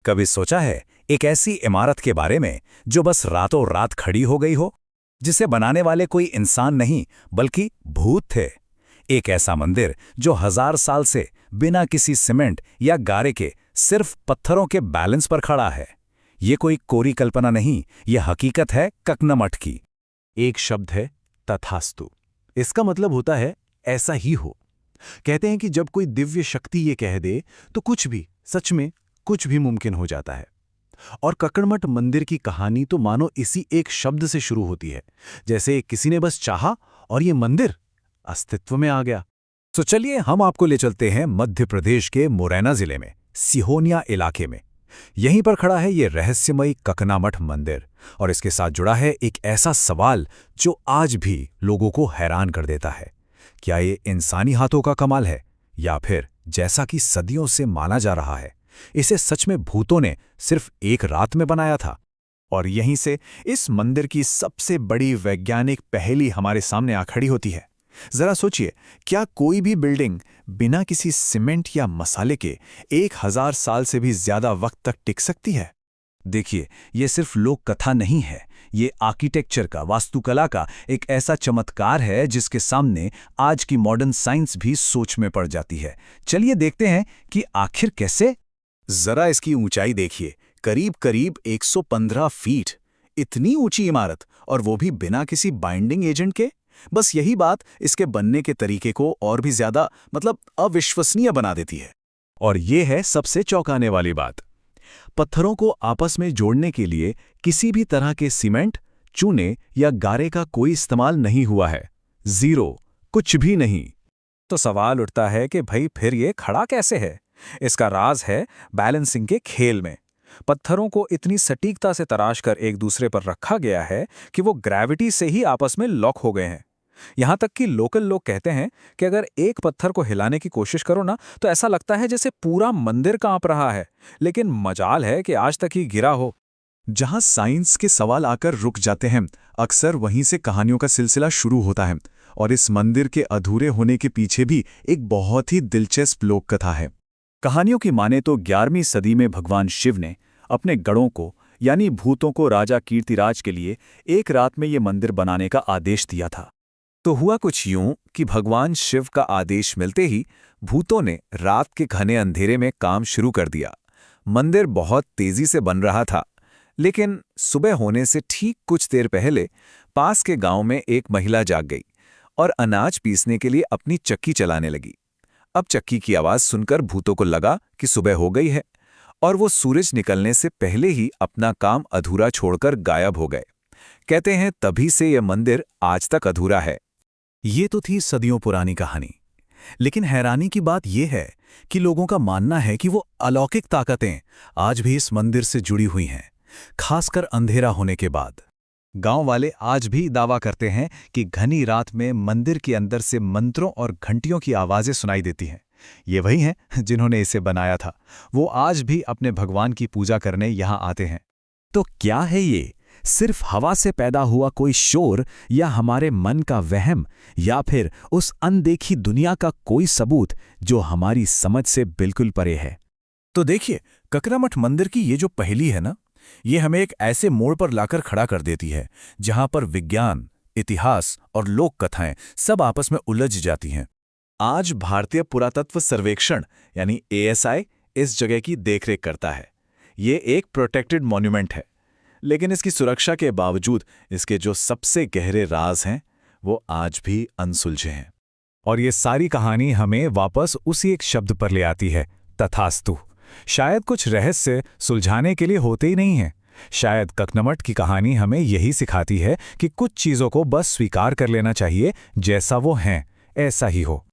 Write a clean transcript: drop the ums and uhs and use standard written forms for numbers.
कभी सोचा है एक ऐसी इमारत के बारे में जो बस रातों रात खड़ी हो गई हो, जिसे बनाने वाले कोई इंसान नहीं बल्कि भूत थे। एक ऐसा मंदिर जो 1000 साल से बिना किसी सीमेंट या गारे के सिर्फ पत्थरों के बैलेंस पर खड़ा है। ये कोई कोरी कल्पना नहीं, ये हकीकत है ककनमठ की। एक शब्द है तथास्तु। इसका मतलब होता है ऐसा ही हो। कहते हैं कि जब कोई दिव्य शक्ति ये कह दे तो कुछ भी, सच में कुछ भी मुमकिन हो जाता है। और ककड़मठ मंदिर की कहानी तो मानो इसी एक शब्द से शुरू होती है, जैसे किसी ने बस चाहा और ये मंदिर अस्तित्व में आ गया। तो चलिए हम आपको ले चलते हैं मध्य प्रदेश के मुरैना जिले में सिहोनिया इलाके में। यहीं पर खड़ा है ये रहस्यमयी ककनामठ मंदिर, और इसके साथ जुड़ा है एक ऐसा सवाल जो आज भी लोगों को हैरान कर देता है। क्या ये इंसानी हाथों का कमाल है, या फिर जैसा कि सदियों से माना जा रहा है, इसे सच में भूतों ने सिर्फ एक रात में बनाया था? और यहीं से इस मंदिर की सबसे बड़ी वैज्ञानिक पहेली हमारे सामने आ खड़ी होती है। जरा सोचिए, क्या कोई भी बिल्डिंग बिना किसी सीमेंट या मसाले के 1000 साल से भी ज्यादा वक्त तक टिक सकती है? देखिए, ये सिर्फ लोक कथा नहीं है, ये आर्किटेक्चर का, वास्तुकला का एक ऐसा चमत्कार है जिसके सामने आज की मॉडर्न साइंस भी सोच में पड़ जाती है। चलिए देखते हैं कि आखिर कैसे। जरा इसकी ऊंचाई देखिए, करीब करीब 115 फीट। इतनी ऊंची इमारत, और वो भी बिना किसी बाइंडिंग एजेंट के। बस यही बात इसके बनने के तरीके को और भी ज्यादा अविश्वसनीय बना देती है। और ये है सबसे चौंकाने वाली बात। पत्थरों को आपस में जोड़ने के लिए किसी भी तरह के सीमेंट, चूने या गारे का कोई इस्तेमाल नहीं हुआ है। जीरो, कुछ भी नहीं। तो सवाल उठता है कि भाई फिर ये खड़ा कैसे है? इसका राज है बैलेंसिंग के खेल में। पत्थरों को इतनी सटीकता से तराश कर एक दूसरे पर रखा गया है कि वो ग्रेविटी से ही आपस में लॉक हो गए हैं। यहां तक कि लोकल लोग कहते हैं कि अगर एक पत्थर को हिलाने की कोशिश करो ना, तो ऐसा लगता है जैसे पूरा मंदिर कांप रहा है। लेकिन मजाल है कि आज तक ही गिरा हो। जहां साइंस के सवाल आकर रुक जाते हैं, अक्सर वहीं से कहानियों का सिलसिला शुरू होता है। और इस मंदिर के अधूरे होने के पीछे भी एक बहुत ही दिलचस्प लोक कथा है। कहानियों की माने तो 11वीं सदी में भगवान शिव ने अपने गणों को, यानी भूतों को, राजा कीर्तिराज के लिए एक रात में ये मंदिर बनाने का आदेश दिया था। तो हुआ कुछ यूं कि भगवान शिव का आदेश मिलते ही भूतों ने रात के घने अंधेरे में काम शुरू कर दिया। मंदिर बहुत तेजी से बन रहा था, लेकिन सुबह होने से ठीक कुछ देर पहले पास के गांव में एक महिला जाग गई और अनाज पीसने के लिए अपनी चक्की चलाने लगी। अब चक्की की आवाज सुनकर भूतों को लगा कि सुबह हो गई है, और वो सूरज निकलने से पहले ही अपना काम अधूरा छोड़कर गायब हो गए। कहते हैं तभी से यह मंदिर आज तक अधूरा है। ये तो थी सदियों पुरानी कहानी, लेकिन हैरानी की बात यह है कि लोगों का मानना है कि वो अलौकिक ताकतें आज भी इस मंदिर से जुड़ी हुई हैं, खासकर अंधेरा होने के बाद। गांव वाले आज भी दावा करते हैं कि घनी रात में मंदिर के अंदर से मंत्रों और घंटियों की आवाजें सुनाई देती हैं। ये वही हैं जिन्होंने इसे बनाया था। वो आज भी अपने भगवान की पूजा करने यहां आते हैं। तो क्या है ये? सिर्फ हवा से पैदा हुआ कोई शोर, या हमारे मन का वहम, या फिर उस अनदेखी दुनिया का कोई सबूत जो हमारी समझ से बिल्कुल परे है? तो देखिए, ककरामठ मंदिर की ये जो पहेली है ना, ये हमें एक ऐसे मोड़ पर लाकर खड़ा कर देती है जहां पर विज्ञान, इतिहास और लोक कथाएं सब आपस में उलझ जाती हैं। आज भारतीय पुरातत्व सर्वेक्षण यानी ASI इस जगह की देखरेख करता है। ये एक प्रोटेक्टेड मॉन्यूमेंट है, लेकिन इसकी सुरक्षा के बावजूद इसके जो सबसे गहरे राज हैं वो आज भी अनसुलझे हैं। और ये सारी कहानी हमें वापस उसी एक शब्द पर ले आती है, तथास्तु। शायद कुछ रहस्य सुलझाने के लिए होते ही नहीं हैं। शायद ककनमठ की कहानी हमें यही सिखाती है कि कुछ चीज़ों को बस स्वीकार कर लेना चाहिए, जैसा वो हैं ऐसा ही हो।